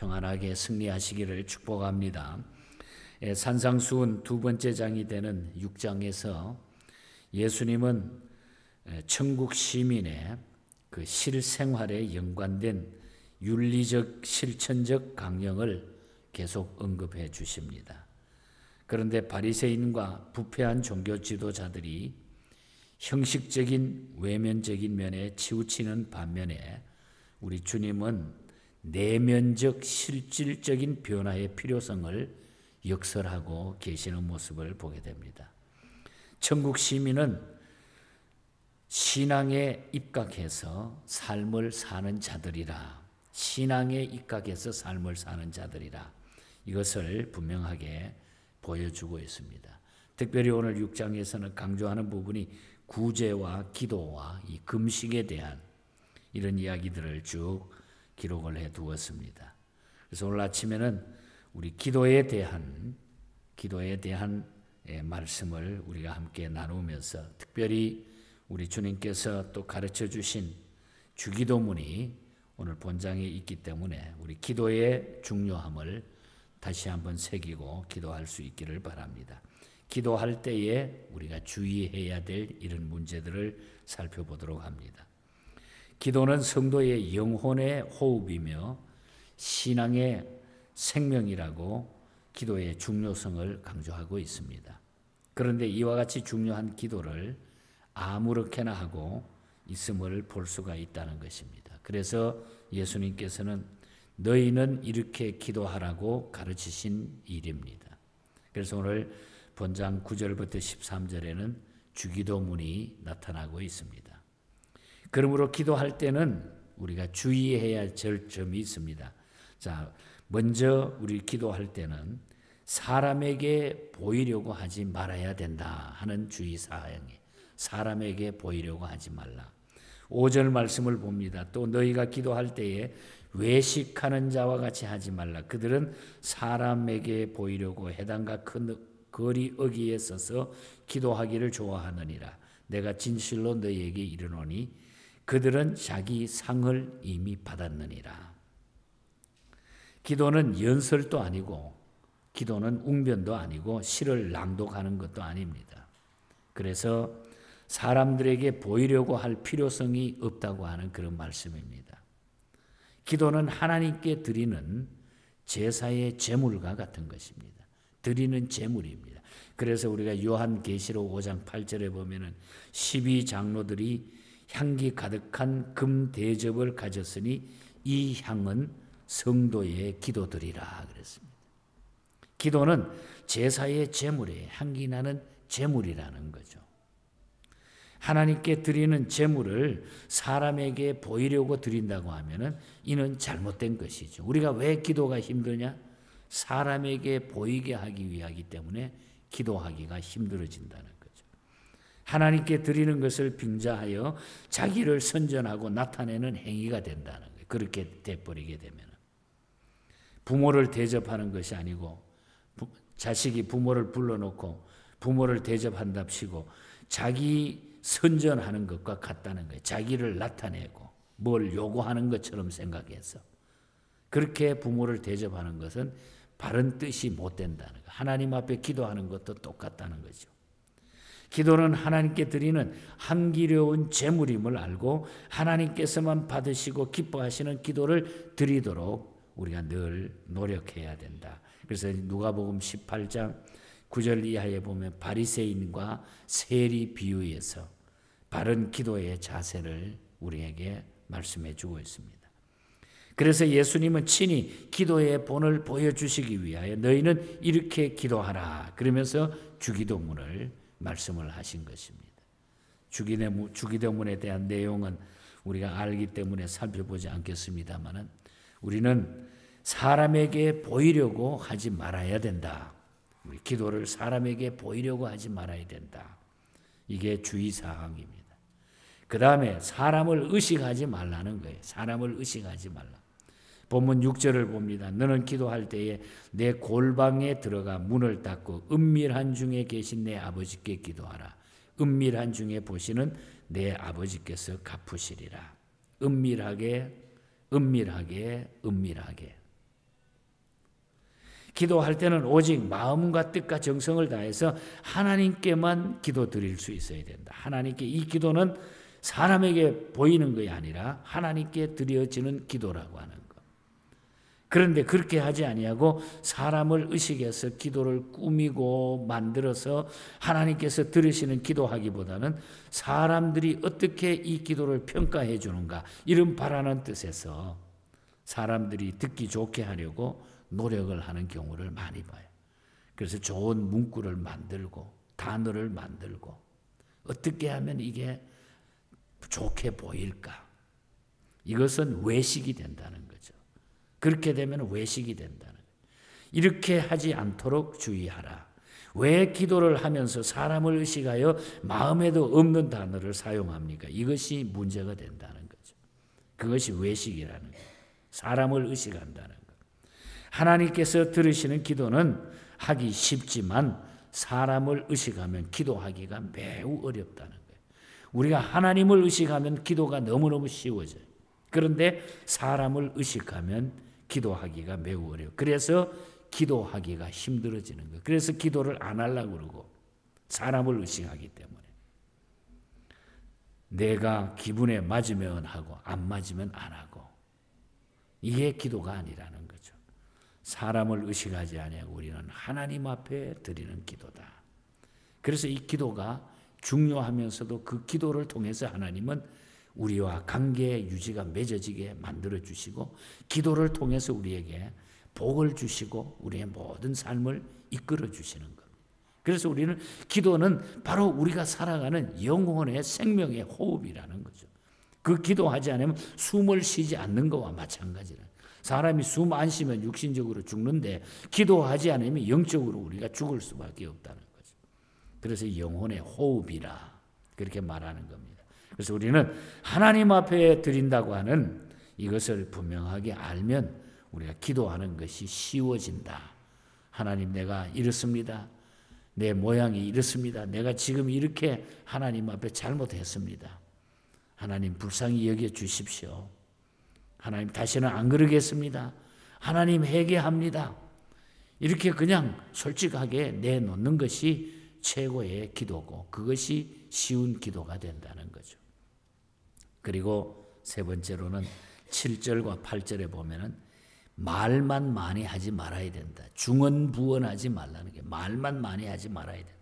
평안하게 승리하시기를 축복합니다. 산상수훈 두 번째 장이 되는 6장에서 예수님은 천국 시민의 그 실생활에 연관된 윤리적 실천적 강령을 계속 언급해 주십니다. 그런데 바리새인과 부패한 종교 지도자들이 형식적인 외면적인 면에 치우치는 반면에 우리 주님은 내면적 실질적인 변화의 필요성을 역설하고 계시는 모습을 보게 됩니다. 천국 시민은 신앙에 입각해서 삶을 사는 자들이라, 신앙에 입각해서 삶을 사는 자들이라, 이것을 분명하게 보여주고 있습니다. 특별히 오늘 6장에서는 강조하는 부분이 구제와 기도와 이 금식에 대한 이런 이야기들을 쭉 기록을 해 두었습니다. 그래서 오늘 아침에는 우리 기도에 대한 말씀을 우리가 함께 나누면서 특별히 우리 주님께서 또 가르쳐 주신 주기도문이 오늘 본장에 있기 때문에 우리 기도의 중요함을 다시 한번 새기고 기도할 수 있기를 바랍니다. 기도할 때에 우리가 주의해야 될 이런 문제들을 살펴보도록 합니다. 기도는 성도의 영혼의 호흡이며 신앙의 생명이라고 기도의 중요성을 강조하고 있습니다. 그런데 이와 같이 중요한 기도를 아무렇게나 하고 있음을 볼 수가 있다는 것입니다. 그래서 예수님께서는 너희는 이렇게 기도하라고 가르치신 일입니다. 그래서 오늘 본장 9절부터 13절에는 주기도문이 나타나고 있습니다. 그러므로 기도할 때는 우리가 주의해야 할 점이 있습니다. 자, 먼저 우리 기도할 때는 사람에게 보이려고 하지 말아야 된다 하는 주의사항이, 사람에게 보이려고 하지 말라. 5절 말씀을 봅니다. 또 너희가 기도할 때에 외식하는 자와 같이 하지 말라. 그들은 사람에게 보이려고 해당과 큰 거리 어귀에 서서 기도하기를 좋아하느니라. 내가 진실로 너희에게 이르노니 그들은 자기 상을 이미 받았느니라. 기도는 연설도 아니고 기도는 웅변도 아니고 시를 낭독하는 것도 아닙니다. 그래서 사람들에게 보이려고 할 필요성이 없다고 하는 그런 말씀입니다. 기도는 하나님께 드리는 제사의 제물과 같은 것입니다. 드리는 제물입니다. 그래서 우리가 요한계시록 5장 8절에 보면은 12장로들이 향기 가득한 금 대접을 가졌으니 이 향은 성도의 기도드리라 그랬습니다. 기도는 제사의 제물이에요. 향기 나는 제물이라는 거죠. 하나님께 드리는 제물을 사람에게 보이려고 드린다고 하면은 이는 잘못된 것이죠. 우리가 왜 기도가 힘드냐? 사람에게 보이게 하기 위하기 때문에 기도하기가 힘들어진다는 거죠. 하나님께 드리는 것을 빙자하여 자기를 선전하고 나타내는 행위가 된다는 거예요. 그렇게 돼버리게 되면 부모를 대접하는 것이 아니고 자식이 부모를 불러놓고 부모를 대접한답시고 자기 선전하는 것과 같다는 거예요. 자기를 나타내고 뭘 요구하는 것처럼 생각해서 그렇게 부모를 대접하는 것은 바른 뜻이 못 된다는 거예요. 하나님 앞에 기도하는 것도 똑같다는 거죠. 기도는 하나님께 드리는 향기로운 제물임을 알고 하나님께서만 받으시고 기뻐하시는 기도를 드리도록 우리가 늘 노력해야 된다. 그래서 누가복음 18장 9절 이하에 보면 바리새인과 세리 비유에서 바른 기도의 자세를 우리에게 말씀해 주고 있습니다. 그래서 예수님은 친히 기도의 본을 보여주시기 위하여 너희는 이렇게 기도하라 그러면서 주기도문을 말씀을 하신 것입니다. 주기도문에 대한 내용은 우리가 알기 때문에 살펴보지 않겠습니다만 우리는 사람에게 보이려고 하지 말아야 된다. 우리 기도를 사람에게 보이려고 하지 말아야 된다. 이게 주의사항입니다. 그 다음에 사람을 의식하지 말라는 거예요. 사람을 의식하지 말라. 본문 6절을 봅니다. 너는 기도할 때에 내 골방에 들어가 문을 닫고 은밀한 중에 계신 내 아버지께 기도하라. 은밀한 중에 보시는 내 아버지께서 갚으시리라. 은밀하게, 은밀하게, 은밀하게. 기도할 때는 오직 마음과 뜻과 정성을 다해서 하나님께만 기도 드릴 수 있어야 된다. 하나님께, 이 기도는 사람에게 보이는 것이 아니라 하나님께 드려지는 기도라고 하는 것. 그런데 그렇게 하지 아니하고 사람을 의식해서 기도를 꾸미고 만들어서 하나님께서 들으시는 기도하기보다는 사람들이 어떻게 이 기도를 평가해 주는가, 이런 바라는 뜻에서 사람들이 듣기 좋게 하려고 노력을 하는 경우를 많이 봐요. 그래서 좋은 문구를 만들고 단어를 만들고 어떻게 하면 이게 좋게 보일까? 이것은 외식이 된다는 거죠. 그렇게 되면 외식이 된다는 거예요. 이렇게 하지 않도록 주의하라. 왜 기도를 하면서 사람을 의식하여 마음에도 없는 단어를 사용합니까? 이것이 문제가 된다는 거죠. 그것이 외식이라는 거예요. 사람을 의식한다는 것. 하나님께서 들으시는 기도는 하기 쉽지만 사람을 의식하면 기도하기가 매우 어렵다는 거예요. 우리가 하나님을 의식하면 기도가 너무너무 쉬워져요. 그런데 사람을 의식하면 기도하기가 매우 어려워요. 그래서 기도하기가 힘들어지는 거예요. 그래서 기도를 안 하려고 그러고, 사람을 의식하기 때문에. 내가 기분에 맞으면 하고 안 맞으면 안 하고, 이게 기도가 아니라는 거죠. 사람을 의식하지 아니하고 우리는 하나님 앞에 드리는 기도다. 그래서 이 기도가 중요하면서도 그 기도를 통해서 하나님은 우리와 관계 유지가 맺어지게 만들어 주시고, 기도를 통해서 우리에게 복을 주시고 우리의 모든 삶을 이끌어 주시는 겁니다. 그래서 우리는, 기도는 바로 우리가 살아가는 영혼의 생명의 호흡이라는 거죠. 그 기도하지 않으면 숨을 쉬지 않는 것과 마찬가지라. 사람이 숨 안 쉬면 육신적으로 죽는데 기도하지 않으면 영적으로 우리가 죽을 수밖에 없다는 거죠. 그래서 영혼의 호흡이라 그렇게 말하는 겁니다. 그래서 우리는 하나님 앞에 드린다고 하는 이것을 분명하게 알면 우리가 기도하는 것이 쉬워진다. 하나님, 내가 이렇습니다. 내 모양이 이렇습니다. 내가 지금 이렇게 하나님 앞에 잘못했습니다. 하나님 불쌍히 여겨 주십시오. 하나님 다시는 안 그러겠습니다. 하나님 회개합니다. 이렇게 그냥 솔직하게 내놓는 것이 최고의 기도고, 그것이 쉬운 기도가 된다는 거죠. 그리고 세 번째로는 7절과 8절에 보면은 말만 많이 하지 말아야 된다. 중언부언하지 말라는 게, 말만 많이 하지 말아야 된다.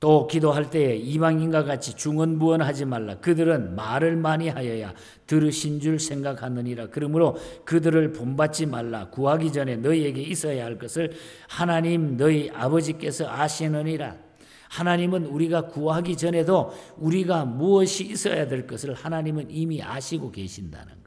또 기도할 때에 이방인과 같이 중언부언하지 말라. 그들은 말을 많이 하여야 들으신 줄 생각하느니라. 그러므로 그들을 본받지 말라. 구하기 전에 너희에게 있어야 할 것을 하나님 너희 아버지께서 아시느니라. 하나님은 우리가 구하기 전에도 우리가 무엇이 있어야 될 것을 하나님은 이미 아시고 계신다는 거예요.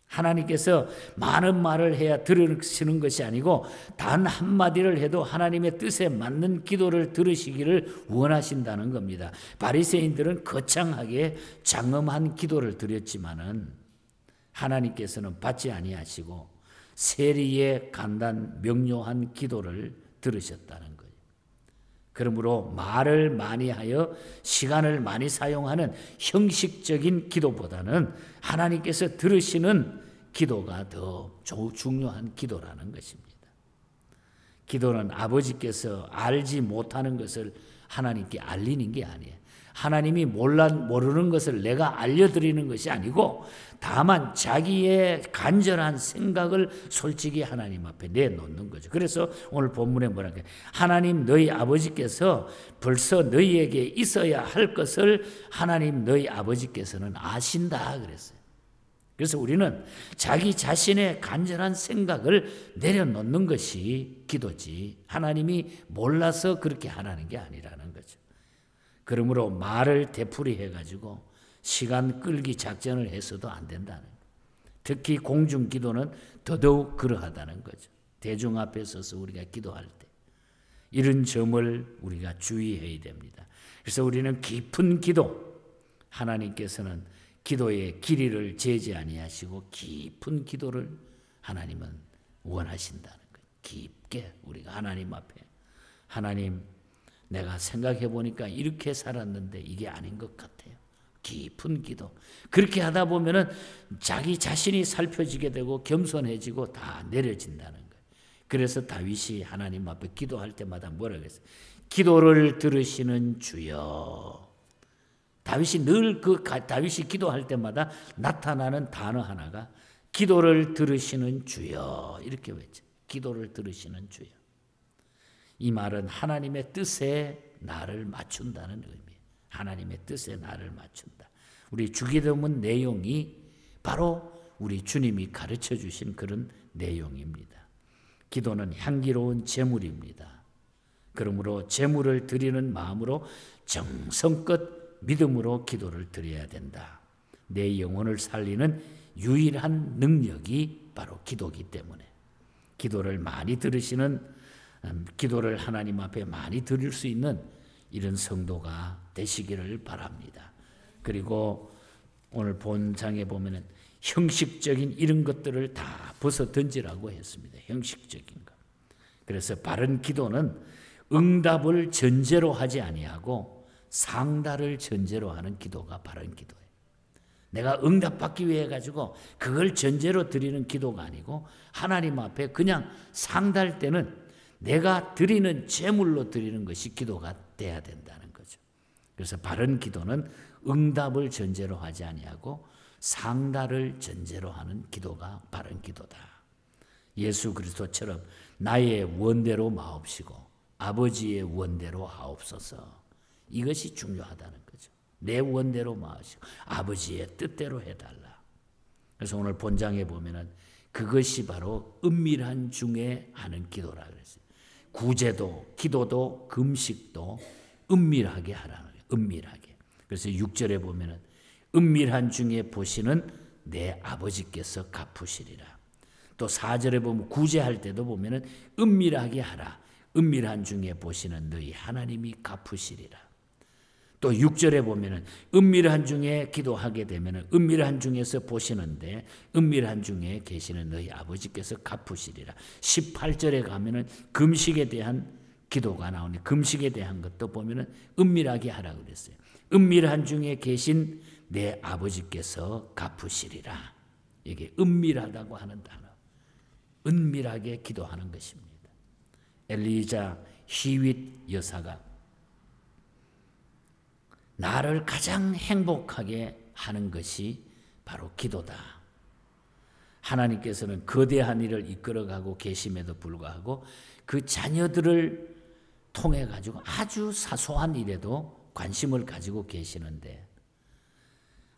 하나님께서 많은 말을 해야 들으시는 것이 아니고 단 한마디를 해도 하나님의 뜻에 맞는 기도를 들으시기를 원하신다는 겁니다. 바리새인들은 거창하게 장엄한 기도를 드렸지만은 하나님께서는 받지 아니하시고 세리의 간단 명료한 기도를 들으셨다는 거예요. 그러므로 말을 많이 하여 시간을 많이 사용하는 형식적인 기도보다는 하나님께서 들으시는 기도가 더 중요한 기도라는 것입니다. 기도는 아버지께서 알지 못하는 것을 하나님께 알리는 게 아니에요. 하나님이 모르는 것을 내가 알려드리는 것이 아니고 다만 자기의 간절한 생각을 솔직히 하나님 앞에 내놓는 거죠. 그래서 오늘 본문에 뭐라고 해요? 하나님 너희 아버지께서 벌써 너희에게 있어야 할 것을 하나님 너희 아버지께서는 아신다 그랬어요. 그래서 우리는 자기 자신의 간절한 생각을 내려놓는 것이 기도지, 하나님이 몰라서 그렇게 하라는 게 아니라는 거죠. 그러므로 말을 되풀이해가지고 시간 끌기 작전을 해서도 안 된다는 거예요. 특히 공중기도는 더더욱 그러하다는 거죠. 대중 앞에 서서 우리가 기도할 때 이런 점을 우리가 주의해야 됩니다. 그래서 우리는 깊은 기도, 하나님께서는 기도의 길이를 재지 아니하시고 깊은 기도를 하나님은 원하신다는 거예요. 깊게 우리가 하나님 앞에, 하나님 내가 생각해 보니까 이렇게 살았는데 이게 아닌 것 같아요. 깊은 기도. 그렇게 하다 보면은 자기 자신이 살펴지게 되고 겸손해지고 다 내려진다는 거예요. 그래서 다윗이 하나님 앞에 기도할 때마다 뭐라 그랬어요? 기도를 들으시는 주여. 다윗이 늘 다윗이 기도할 때마다 나타나는 단어 하나가 기도를 들으시는 주여 이렇게 외쳐. 기도를 들으시는 주여. 이 말은 하나님의 뜻에 나를 맞춘다는 의미예요. 하나님의 뜻에 나를 맞춘다. 우리 주기도문 내용이 바로 우리 주님이 가르쳐 주신 그런 내용입니다. 기도는 향기로운 제물입니다. 그러므로 제물을 드리는 마음으로 정성껏 믿음으로 기도를 드려야 된다. 내 영혼을 살리는 유일한 능력이 바로 기도이기 때문에 기도를 많이 들으시는 기도를 하나님 앞에 많이 드릴 수 있는 이런 성도가 되시기를 바랍니다. 그리고 오늘 본장에 보면은 형식적인 이런 것들을 다 벗어 던지라고 했습니다. 형식적인 것. 그래서 바른 기도는 응답을 전제로 하지 아니하고 상달을 전제로 하는 기도가 바른 기도예요. 내가 응답받기 위해 가지고 그걸 전제로 드리는 기도가 아니고 하나님 앞에 그냥 상달 때는 내가 드리는 제물로 드리는 것이 기도가 돼야 된다는 거죠. 그래서 바른 기도는 응답을 전제로 하지 아니하고 상달을 전제로 하는 기도가 바른 기도다. 예수 그리스도처럼 나의 원대로 마옵시고 아버지의 원대로 하옵소서. 이것이 중요하다는 거죠. 내 원대로 마옵시고 아버지의 뜻대로 해달라. 그래서 오늘 본장에 보면은 그것이 바로 은밀한 중에 하는 기도라 그랬어요. 구제도, 기도도, 금식도 은밀하게 하라는 거예요. 은밀하게. 그래서 6절에 보면은 은밀한 중에 보시는 내 아버지께서 갚으시리라. 또 4절에 보면 구제할 때도 보면은 은밀하게 하라. 은밀한 중에 보시는 너희 하나님이 갚으시리라. 또 6절에 보면은 은밀한 중에 기도하게 되면은 은밀한 중에서 보시는데 은밀한 중에 계시는 너희 아버지께서 갚으시리라. 18절에 가면은 금식에 대한 기도가 나오네. 금식에 대한 것도 보면은 은밀하게 하라고 그랬어요. 은밀한 중에 계신 내 아버지께서 갚으시리라. 이게 은밀하다고 하는 단어. 은밀하게 기도하는 것입니다. 엘리자 히윗 여사가 나를 가장 행복하게 하는 것이 바로 기도다. 하나님께서는 거대한 일을 이끌어가고 계심에도 불구하고 그 자녀들을 통해 가지고 아주 사소한 일에도 관심을 가지고 계시는데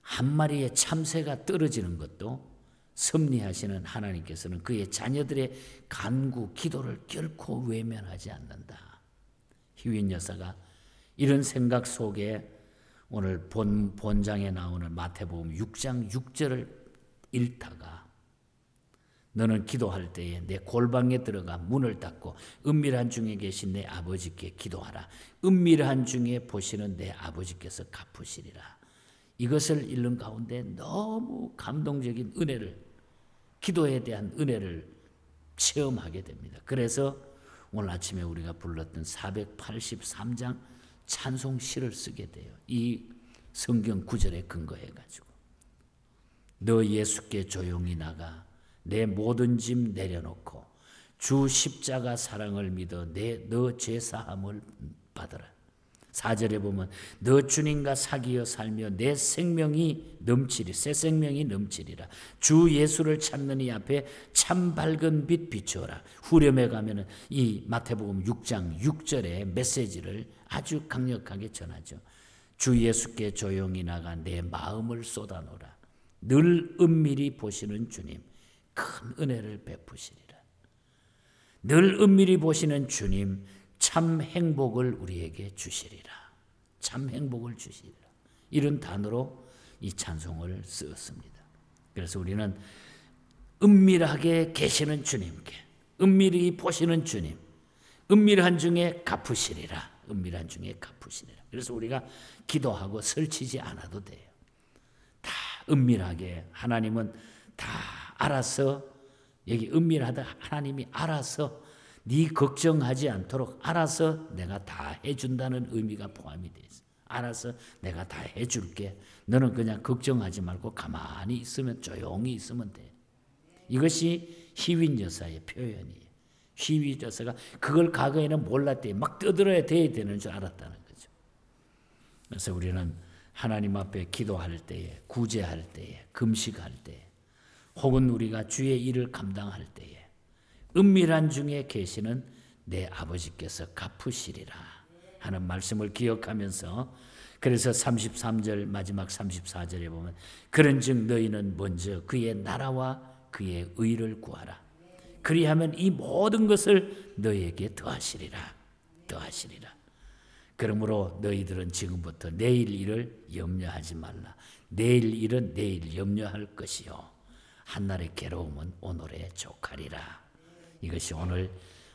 한 마리의 참새가 떨어지는 것도 섭리하시는 하나님께서는 그의 자녀들의 간구, 기도를 결코 외면하지 않는다. 히윗 여사가 이런 생각 속에 오늘 본장에 나오는 마태복음 6장 6절을 읽다가 너는 기도할 때에 내 골방에 들어가 문을 닫고 은밀한 중에 계신 내 아버지께 기도하라. 은밀한 중에 보시는 내 아버지께서 갚으시리라. 이것을 읽는 가운데 너무 감동적인 은혜를, 기도에 대한 은혜를 체험하게 됩니다. 그래서 오늘 아침에 우리가 불렀던 483장 찬송시를 쓰게 돼요. 이 성경 구절에 근거해 가지고 너 예수께 조용히 나가 내 모든 짐 내려놓고 주 십자가 사랑을 믿어 너 죄사함을 받으라. 4절에 보면 너 주님과 사귀어 살며 내 생명이 넘치리 새 생명이 넘치리라. 주 예수를 찾는 이 앞에 참 밝은 빛 비추어라. 후렴에 가면은 이 마태복음 6장 6절의 메시지를 아주 강력하게 전하죠. 주 예수께 조용히 나가 내 마음을 쏟아놓으라. 늘 은밀히 보시는 주님 큰 은혜를 베푸시리라. 늘 은밀히 보시는 주님 참 행복을 우리에게 주시리라. 참 행복을 주시리라. 이런 단어로 이 찬송을 쓰었습니다. 그래서 우리는 은밀하게 계시는 주님께, 은밀히 보시는 주님, 은밀한 중에 갚으시리라. 은밀한 중에 갚으시리라. 그래서 우리가 기도하고 설치지 않아도 돼요. 다 은밀하게 하나님은 다 알아서, 여기 은밀하다 하나님이 알아서 네 걱정하지 않도록 알아서 내가 다 해준다는 의미가 포함이 되어 있어. 알아서 내가 다 해줄게. 너는 그냥 걱정하지 말고 가만히 있으면, 조용히 있으면 돼. 이것이 히윗 여사의 표현이에요. 희위져서가 그걸 과거에는 몰랐대. 막 떠들어야 돼야 되는 줄 알았다는 거죠. 그래서 우리는 하나님 앞에 기도할 때에, 구제할 때에, 금식할 때에, 혹은 우리가 주의 일을 감당할 때에 은밀한 중에 계시는 내 아버지께서 갚으시리라 하는 말씀을 기억하면서, 그래서 33절 마지막 34절에 보면 그런즉 너희는 먼저 그의 나라와 그의 의를 구하라. 그리하면 이 모든 것을 너희에게 더하시리라. 더하시리라. 그러므로 너희들은 지금부터 내일 일을 염려하지 말라. 내일 일은 내일 염려할 것이요 한날의 괴로움은 오늘의 족하리라. 이것이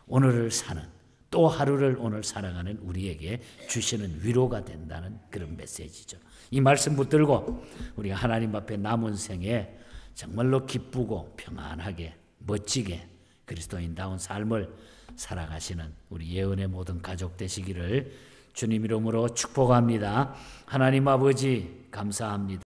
오늘을 사는, 또 하루를 오늘 살아가는 우리에게 주시는 위로가 된다는 그런 메시지죠. 이 말씀 붙들고 우리가 하나님 앞에 남은 생에 정말로 기쁘고 평안하게 멋지게 그리스도인다운 삶을 살아가시는 우리 예언의 모든 가족 되시기를 주님 이름으로 축복합니다. 하나님 아버지 감사합니다.